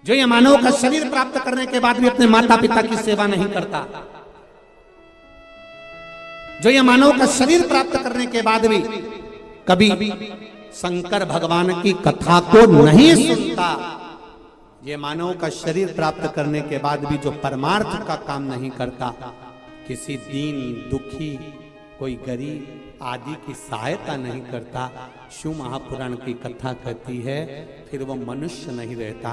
जो ये मानव का शरीर प्राप्त करने के बाद भी अपने माता पिता की सेवा नहीं करता, जो ये मानव का शरीर प्राप्त करने के बाद भी कभी शंकर भगवान की कथा को नहीं सुनता, ये मानव का शरीर प्राप्त करने के बाद भी जो परमार्थ का काम नहीं करता, किसी दीन दुखी कोई गरीब आदि की सहायता नहीं करता, शिव महापुराण की कथा कहती है फिर वो मनुष्य नहीं रहता,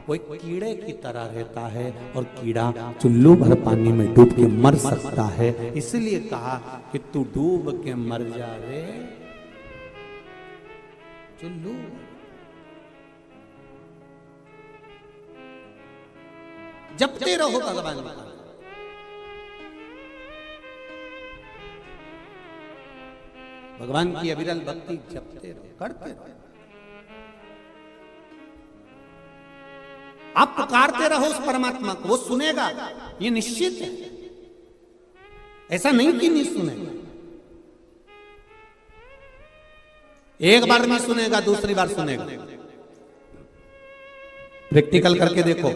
वो एक कीड़े की तरह रहता है और कीड़ा चुल्लू भर पानी में डूब के मर सकता है। इसलिए कहा कि तू डूब के मर जा रे चुल्लू। जपते रहो भगवान का, भगवान की अविरल भक्ति जपते रहो, करते रहो। आप पुकारते रहो उस परमात्मा को, वो सुनेगा, ये निश्चित है। ऐसा नहीं कि नहीं सुनेगा, एक बार नहीं सुनेगा, दूसरी बार सुनेगा। प्रैक्टिकल करके देखो,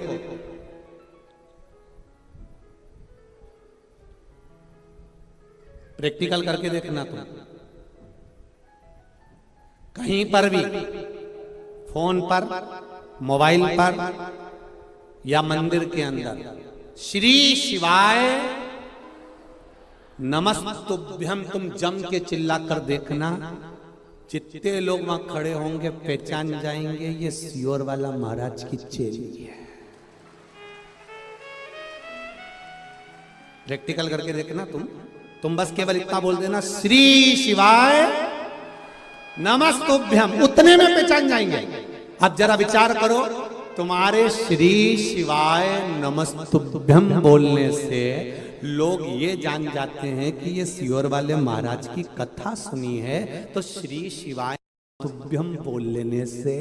प्रैक्टिकल करके देखना तुम। कहीं पर भी फोन पर, मोबाइल पर या मंदिर के अंदर श्री शिवाय नमस्तुभ्यम तुम जम के चिल्ला कर देखना, जितने लोग वहां खड़े होंगे पहचान जाएंगे ये सियोर वाला महाराज की चेली है। प्रैक्टिकल करके देखना तुम बस केवल इतना बोल देना श्री शिवाय नमस्तुभ्यम, उतने में पहचान जाएंगे। अब जरा विचार करो, तुम्हारे श्री शिवाय नमस्तुभ्यम बोलने से लोग ये जान जाते हैं कि ये सियोर वाले महाराज की कथा सुनी है, तो श्री शिवाय नमस्तुभ्यम बोल लेने से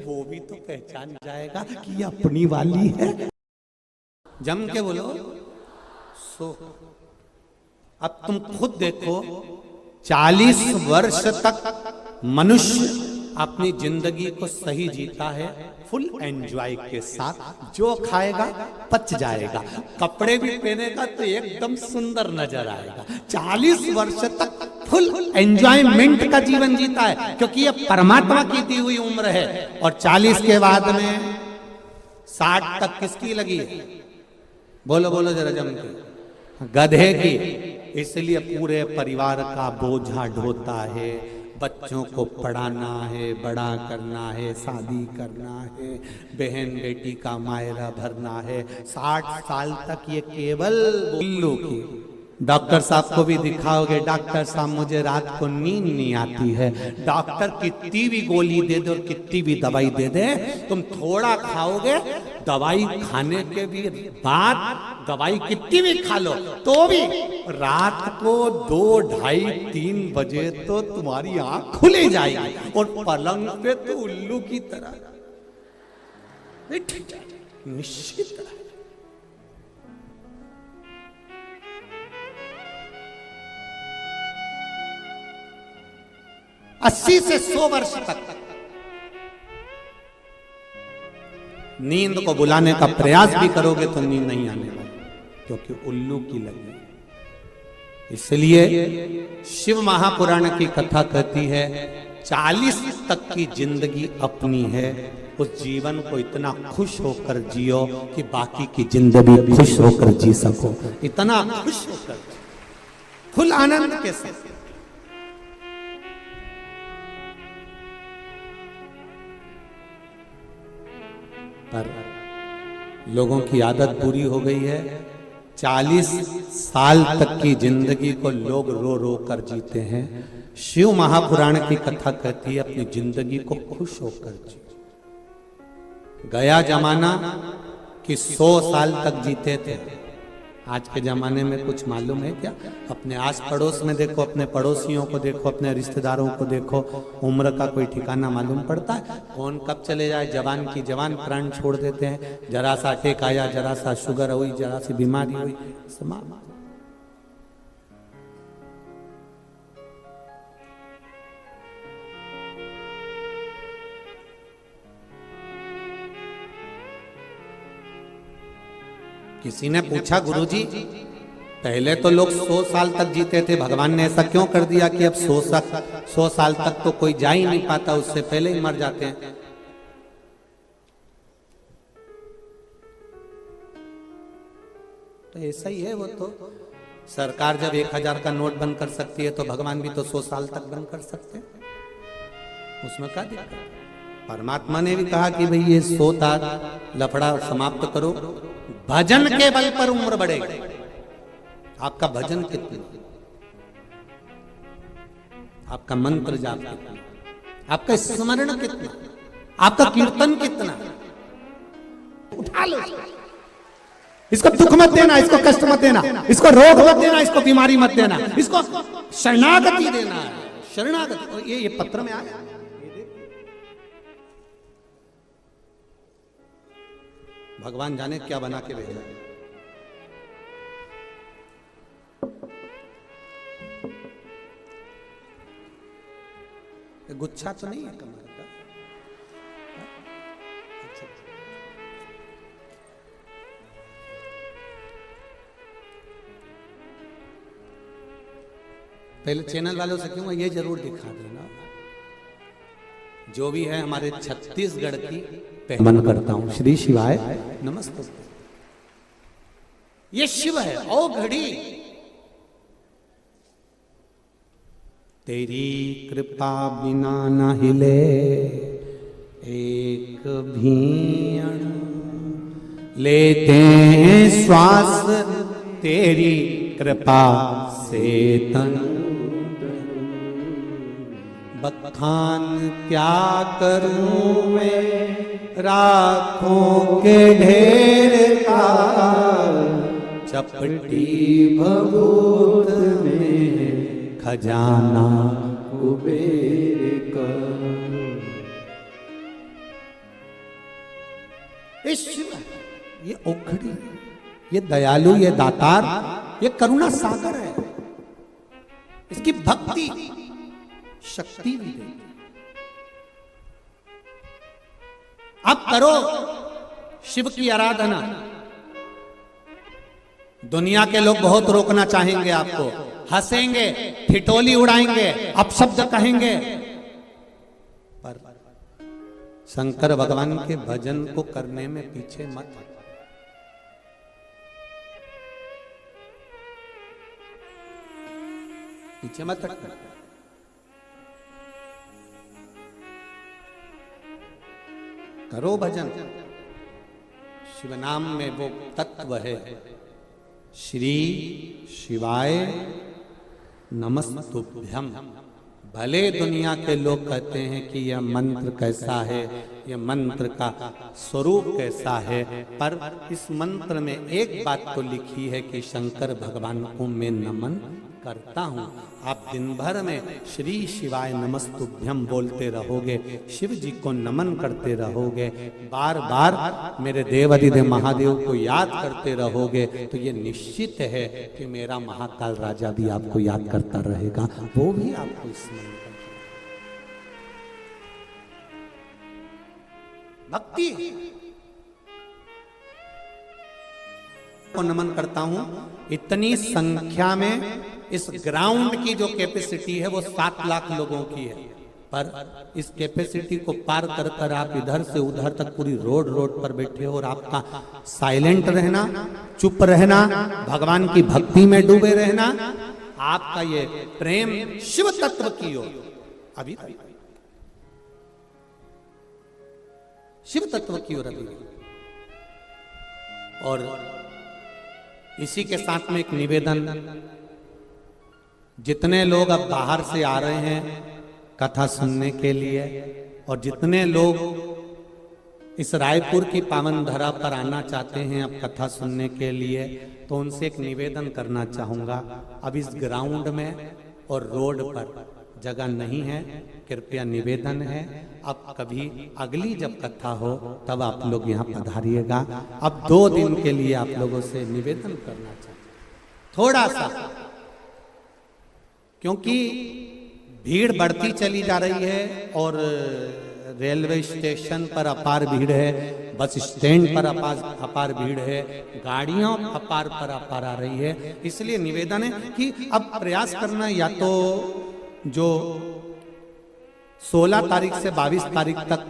वो भी तो पहचान जाएगा कि ये अपनी वाली है। जम के बोलो सो। अब तुम खुद देखो, 40 वर्ष तक मनुष्य अपनी जिंदगी को सही जीता है, फुल एंजॉय के साथ, जो खाएगा पच जाएगा, कपड़े भी पहनेगा तो एकदम सुंदर नजर आएगा। 40 वर्ष तक फुल एंजॉयमेंट का जीवन जीता है, क्योंकि ये परमात्मा की दी हुई उम्र है। और 40 के बाद में 60 तक किसकी लगी है? बोलो बोलो जरा जम के, गधे की। इसलिए पूरे परिवार का बोझा ढोता है, बच्चों को पढ़ाना है, बड़ा करना है, शादी करना है, बहन बेटी का मायरा भरना है। 60 साल तक ये केवल उल्लू की। डॉक्टर साहब को भी दिखाओगे, डॉक्टर साहब मुझे रात को नींद नहीं आती है। डॉक्टर कितनी भी गोली दे दे और कितनी भी दवाई दे दे, तुम थोड़ा खाओगे, दवाई खाने के भी बाद दवाई कितनी भी खा लो तो भी रात को 2, 2:30, 3 बजे तो तुम्हारी आंख खुले जाएगी और पलंग पे तो उल्लू की तरह निश्चित है। अस्सी से 100 वर्ष तक नींद को बुलाने का प्रयास भी करोगे तो नींद नहीं आने वाली, क्योंकि उल्लू की लगी। इसलिए शिव महापुराण की कथा कहती है 40 तक की जिंदगी अपनी है, उस जीवन को इतना खुश होकर जियो कि बाकी की जिंदगी खुश होकर जी सको। इतना खुश होकर, फुल आनंद के साथ। पर लोगों की आदत बुरी हो गई है, 40 साल तक की जिंदगी को लोग रो रो कर जीते हैं। शिव महापुराण की कथा कहती है अपनी जिंदगी को खुश होकर जी। गया जमाना कि 100 साल तक जीते थे, आज के जमाने में कुछ मालूम है क्या? अपने आस पड़ोस में देखो, अपने पड़ोसियों को देखो, अपने रिश्तेदारों को देखो, उम्र का कोई ठिकाना मालूम पड़ता है? कौन कब चले जाए, जवान की जवान प्राण छोड़ देते हैं। जरा सा अटैक आया, जरा सा शुगर हुई, जरा सी बीमारी हुई, समाप्त। किसी ने पूछा गुरुजी, पहले तो लोग 100 साल तक जीते थे, भगवान ने ऐसा क्यों कर दिया कि अब 100 साल तक तो कोई जा ही नहीं पाता, उससे पहले ही मर जाते हैं। तो ऐसा ही है, वो तो सरकार जब 1000 का नोट बंद कर सकती है तो भगवान भी तो 100 साल तक बंद कर सकते हैं, उसमें क्या दिक्कत। परमात्मा ने भी कहा कि भाई ये 100 लफड़ा समाप्त करो, भजन के बल पर उम्र बढ़ेगी। आपका भजन कितना, आपका मंत्र जाप कितना, आपका स्मरण कितना, आपका कीर्तन कितना, उठा लो इसको। दुख मत देना, इसको कष्ट मत देना, इसको रोग मत देना, इसको बीमारी मत देना, इसको शरणागति देना है, शरणागति। और ये पत्र में आया, भगवान जाने क्या बना के भेजा। गुच्छा तो नहीं है कमर का। अच्छा, पहले चैनल वालों से क्यों ये जरूर दिखा देना, जो भी है हमारे छत्तीसगढ़ की मन करता हूं। श्री शिवाय नमस्ते। ये शिव है। ओ घड़ी तेरी कृपा बिना न हिले एक भी अणु, लेते हैं श्वास तेरी कृपा से तन। बखान क्या करूं मैं राखों के ढेर का, चपटी भभूत में खजाना कुबेर का। ये ओखड़ी, ये दयालु, ये दातार, ये करुणा सागर है। इसकी भक्ति शक्ति भी देती। अब करो शिव की आराधना। दुनिया के लोग बहुत रोकना चाहेंगे आपको, हंसेंगे, ठिठोली उड़ाएंगे, अपशब्द कहेंगे, पर शंकर भगवान के भजन को करने में पीछे मत। पीछे मत हटना। करो भजन। शिव नाम में वो तत्व है। श्री शिवाय नमस्तुभ्यम। भले दुनिया के लोग कहते हैं कि यह मंत्र कैसा है, यह मंत्र का स्वरूप कैसा है, पर इस मंत्र में एक बात तो लिखी है कि शंकर भगवान को मैं नमन करता हूँ। आप दिन भर में श्री शिवाय नमस्तुभ्यम बोलते रहोगे, शिव जी को नमन करते रहोगे, बार बार मेरे देवाधिदेव महादेव को याद करते रहोगे, तो ये निश्चित है कि मेरा महाकाल राजा भी आपको याद करता रहेगा, वो भी आपको स्मरण करेगा। भक्ति को नमन करता हूं। इतनी संख्या में इस ग्राउंड की जो कैपेसिटी है वो 7 लाख लोगों की है, पर इस कैपेसिटी को पार कर कर आप इधर से उधर तक पूरी रोड पर बैठे हो, और आपका साइलेंट रहना, चुप रहना, भगवान की भक्ति में डूबे रहना, आपका ये प्रेम शिव तत्व की ओर, अभी शिव तत्व की ओर अभी। और इसी के साथ में एक निवेदन, जितने लोग अब बाहर से आ रहे हैं कथा सुनने के लिए, और जितने लोग इस रायपुर की पावन धरा पर आना चाहते हैं अब कथा सुनने के लिए, तो उनसे एक निवेदन करना चाहूँगा। अब इस ग्राउंड में और रोड पर जगह नहीं है, कृपया निवेदन है, अब कभी अगली जब कथा हो तब आप लोग यहाँ पधारिएगा। अब 2 दिन के लिए आप लोगों से निवेदन करना चाहते थोड़ा सा, क्योंकि भीड़ बढ़ती चली जा रही है और रेलवे स्टेशन पर अपार भीड़ है, बस स्टैंड पर अपार भीड़ है, गाड़ियां अपार पर अपार आ रही है। इसलिए निवेदन है कि अब प्रयास करना, या तो जो 16 तारीख से 22 तारीख तक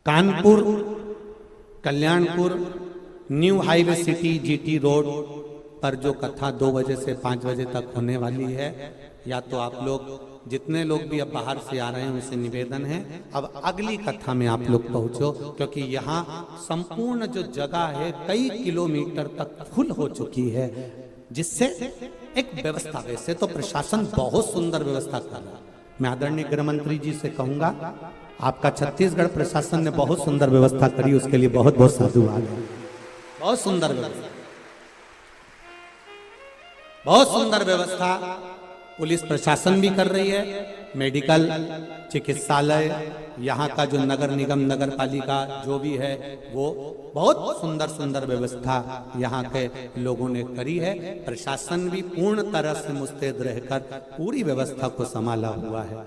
Kanpur, Kalyanpur, new highway city, GT road पर जो कथा 2 बजे से 5 बजे तक होने वाली है, या तो आप लोग जितने लोग भी अब बाहर से आ रहे हैं उनसे निवेदन है अब अगली कथा में आप लोग पहुंचो, क्योंकि यहाँ संपूर्ण जो जगह है कई किलोमीटर तक फुल हो चुकी है, जिससे एक व्यवस्था, वैसे तो प्रशासन बहुत सुंदर व्यवस्था कर रहा है। मैं आदरणीय गृह मंत्री जी से कहूंगा, आपका छत्तीसगढ़ प्रशासन ने बहुत सुंदर व्यवस्था करी, उसके लिए बहुत बहुत साधुवाद है। बहुत सुंदर व्यवस्था, बहुत सुंदर व्यवस्था पुलिस प्रशासन भी कर रही है। मेडिकल, चिकित्सालय, यहाँ का जो नगर निगम, नगर पालिका जो भी है, वो बहुत सुंदर सुंदर व्यवस्था यहाँ के लोगों ने करी है। प्रशासन भी पूर्ण तरह से मुस्तैद रहकर पूरी व्यवस्था को संभाला हुआ है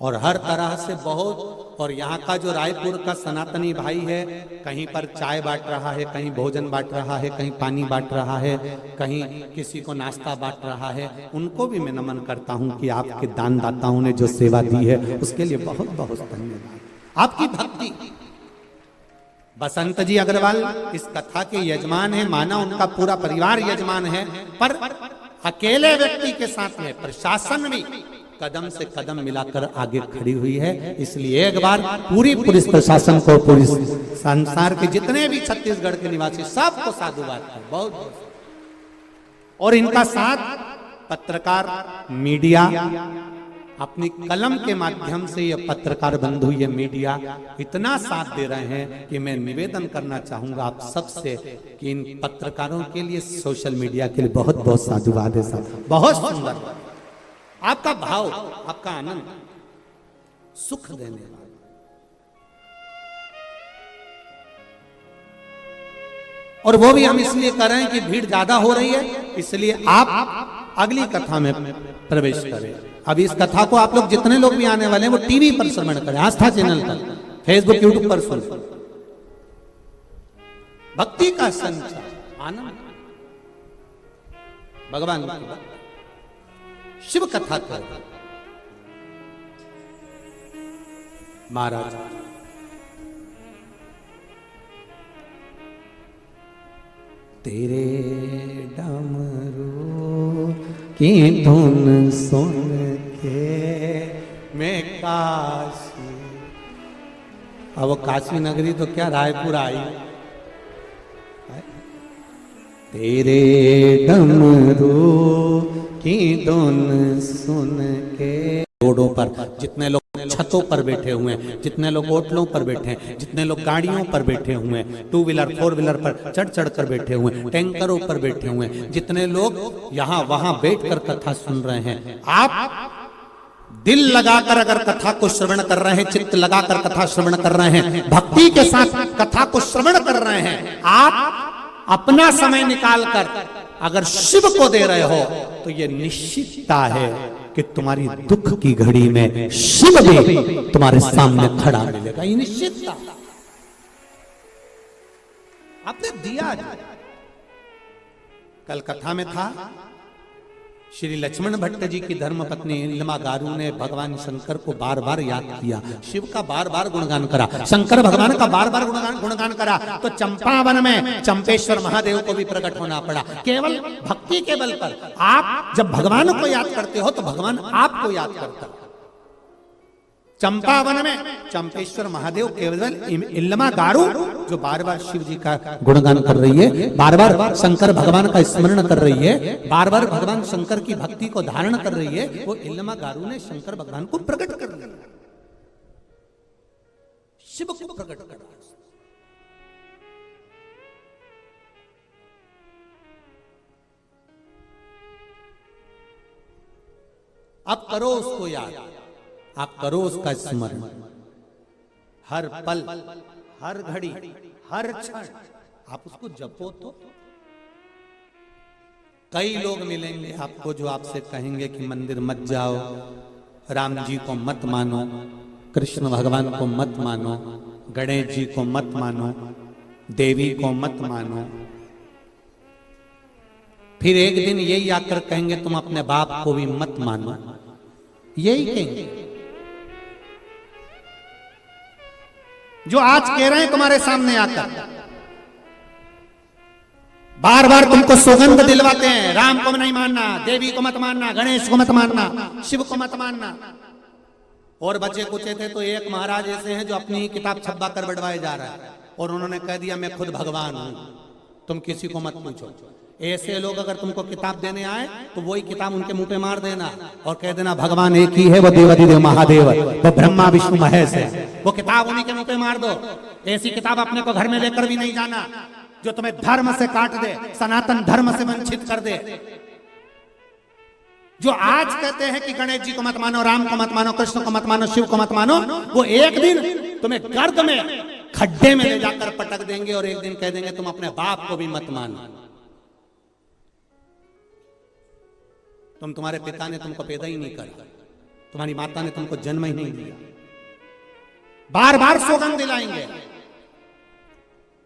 और हर तरह से बहुत। और यहाँ का जो रायपुर का सनातनी भाई है, कहीं पर चाय बांट रहा है, कहीं भोजन बांट रहा है, कहीं पानी बांट रहा है, कहीं किसी को नाश्ता बांट रहा है, उनको भी मैं नमन करता हूँ कि आपके दानदाताओं ने जो सेवा दी है उसके लिए बहुत बहुत धन्यवाद। आपकी भक्ति। बसंत जी अग्रवाल इस कथा के यजमान है, माना उनका पूरा परिवार यजमान है, पर अकेले व्यक्ति के साथ में प्रशासन भी कदम से कदम मिलाकर आगे खड़ी हुई है। इसलिए एक बार पूरी पुलिस प्रशासन को, पूरी संसार के जितने भी छत्तीसगढ़ के निवासी, सबको साधुवाद है बहुत बहुत। और इनका साथ पत्रकार, मीडिया अपनी कलम के माध्यम से, ये पत्रकार बंधु, ये मीडिया इतना साथ दे रहे हैं कि मैं निवेदन करना चाहूंगा आप सबसे कि इन पत्रकारों के लिए, सोशल मीडिया के लिए बहुत बहुत साधुवाद है साहब। बहुत सुंदर आपका भाव, आपका आनंद, सुख देने वाला। और वो भी हम इसलिए कर रहे हैं कि भीड़ ज्यादा हो रही है, इसलिए आप अगली कथा में प्रवेश करें। अब इस कथा को आप लोग जितने लोग भी आने वाले हैं वो टीवी पर श्रवण करें, आस्था चैनल पर, फेसबुक, यूट्यूब पर सुन। भक्ति का संचार, आनंद, भगवान की शिव कथा कर महाराज। तेरे डमरू की धुन सुन के मैं काशी, अब काशी नगरी तो क्या रायपुर आई। तेरे डमरू की धुन सुन के, रोडों पर जितने लोग छतों पर बैठे हुए हैं, जितने लोग होटलों पर बैठे हैं, जितने लोग गाड़ियों पर बैठे हुए हैं, 2 व्हीलर 4 व्हीलर पर चढ़ चढ़ कर बैठे हुए हैं, टैंकरों पर बैठे हुए हैं, जितने लोग यहाँ वहां बैठकर कथा सुन रहे हैं, आप दिल लगाकर अगर कथा को श्रवण कर रहे हैं, चित्त लगाकर कथा श्रवण कर रहे हैं, भक्ति के साथ कथा को श्रवण कर रहे हैं, आप अपना समय निकालकर अगर शिव को दे रहे हो, तो ये निश्चितता है कि तुम्हारी दुख की घड़ी में शिव भी तुम्हारे सामने खड़ा मिलेगा। ये निश्चितता आपने दिया। कल कथा में था, श्री लक्ष्मण भट्ट जी की धर्मपत्नी इल्मा गारू ने भगवान शंकर को बार बार याद किया, शिव का बार बार गुणगान करा, शंकर भगवान का बार बार गुणगान करा, तो चंपावन में चंपेश्वर महादेव को भी प्रकट होना पड़ा। केवल भक्ति के बल पर आप जब भगवान को याद करते हो तो भगवान आपको याद करता है। चंपावन में चंपेश्वर महादेव केवल इल्मा गारू जो बार बार शिव जी का गुणगान कर रही है, बार बार शंकर भगवान का स्मरण कर रही है, बार बार भगवान शंकर की भक्ति को धारण कर रही है, वो इल्मा गारू ने शंकर भगवान को प्रकट कर लिया, शिव को प्रकट कर। अब करो उसको याद, आप करो उसका स्मरण, हर पल, हर घड़ी, हर क्षण आप उसको जपो। तो कई लोग मिलेंगे आपको जो आपसे कहेंगे कि मंदिर मत जाओ, राम जी को मत मानो, कृष्ण भगवान को मत मानो, गणेश जी को मत मानो, देवी को मत मानो। फिर एक दिन यही आकर कहेंगे तुम अपने बाप को भी मत मानो, यही कहेंगे जो आज कह रहे हैं तुम्हारे सामने आकर। बार बार तुमको सौगंध दिलवाते हैं, राम को नहीं मानना, देवी को मत मानना, गणेश को मत मानना, शिव को मत मानना। और बच्चे कुछ थे तो एक महाराज ऐसे हैं जो अपनी किताब छपा कर बढ़वाए जा रहा है और उन्होंने कह दिया मैं खुद भगवान हूं, तुम किसी को मत पूछो। ऐसे लोग अगर तुमको किताब देने आए तो वही किताब उनके मुंह पे मार देना और कह देना भगवान एक ही है, वो देवाधिदेव महादेव, वो ब्रह्मा विष्णु महेश है। वो किताब उन्हीं के मुंह पे मार दो। ऐसी किताब अपने को घर में लेकर भी नहीं जाना जो तुम्हें धर्म से काट दे, सनातन धर्म से वंचित कर दे। जो आज कहते हैं कि गणेश जी को मत मानो, राम को मत मानो, कृष्ण को मत मानो, शिव को मत मानो, वो एक दिन तुम्हें गर्द में खड्डे में ले जाकर पटक देंगे और एक दिन कह देंगे तुम अपने बाप को भी मत मानो। तुम्हारे पिता ने तुमको पैदा ही नहीं करा, तुम्हारी माता ने तुमको जन्म ही नहीं दिया। बार बार सौगंध दिलाएंगे,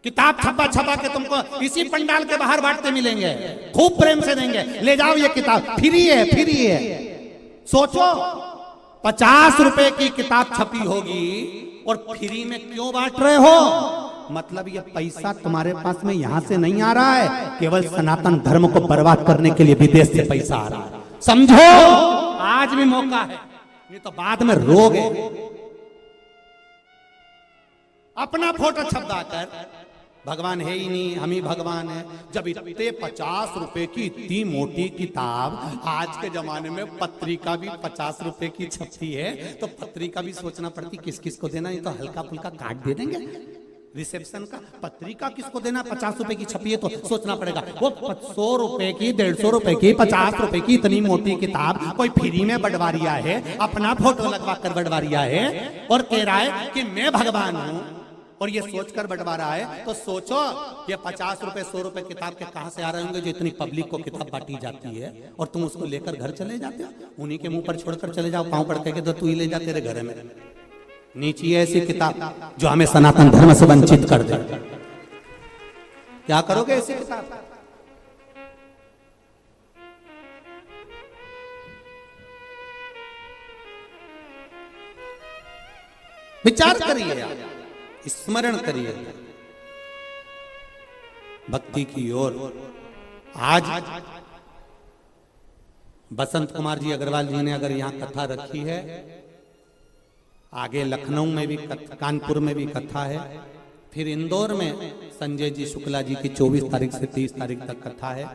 किताब छपा छपा के तुमको इसी पंडाल के बाहर बांटते मिलेंगे, खूब प्रेम से देंगे, ले जाओ ये किताब, फ्री है, फ्री है। सोचो 50 रुपए की किताब छपी होगी और फ्री में क्यों बांट रहे हो? मतलब ये पैसा तुम्हारे पास में यहां से नहीं आ रहा है, केवल सनातन धर्म को बर्बाद करने के लिए विदेश से पैसा आ रहा है। समझो आज भी मौका है, ये तो बाद में रोगे। अपना फोटो छपवा कर भगवान है ही नहीं, हम ही भगवान है। जब इतने 50 रुपए की इतनी मोटी किताब, आज के जमाने में पत्रिका भी 50 रुपए की छपती है तो पत्रिका भी सोचना पड़ती किस किस को देना। ये तो हल्का फुल्का काट दे देंगे रिसेप्शन का, पत्रिका किसको देना? 50 रुपए की छपी है तो सोचना पड़ेगा। वो 100 रुपए की, 150 रुपए की, 50 रुपए की इतनी मोटी किताब कोई फ्री में बंटवारिया है, अपना फोटो लगवा कर बंटवारिया है और कह रहा है कि मैं भगवान हूं और ये सोचकर बंटवा रहा है। तो सोचो ये 50 रुपए 100 रुपए किताब के कहां से आ रहे होंगे जो इतनी पब्लिक को किताब बांटी जाती है और तुम उसको लेकर घर चले जाते हो। उन्हीं के मुंह पर छोड़कर चले जाओ, पांव पड़ के तो तू ही ले जा तेरे घर में। नीचे ऐसी किताब जो हमें सनातन धर्म से वंचित कर दे, क्या करोगे ऐसी किताब? विचार करिए, स्मरण करिए भक्ति की ओर। आज बसंत कुमार जी अग्रवाल जी ने अगर यहां कथा रखी है, आगे लखनऊ में भी, कानपुर में भी कथा है, फिर इंदौर में संजय जी शुक्ला जी की 24 तारीख से 30 तारीख तक कथा है।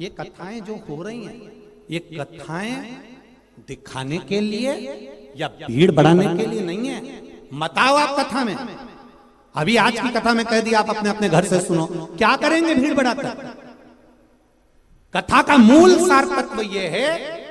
ये कथाएं जो हो रही हैं, ये कथाएं दिखाने के लिए या भीड़ बढ़ाने के लिए नहीं है। मत आओ आप कथा में। अभी आज की कथा में कह दिया आप अपने अपने घर से सुनो, क्या करेंगे भीड़ बढ़ाकर? कथा का मूल सार तत्व यह है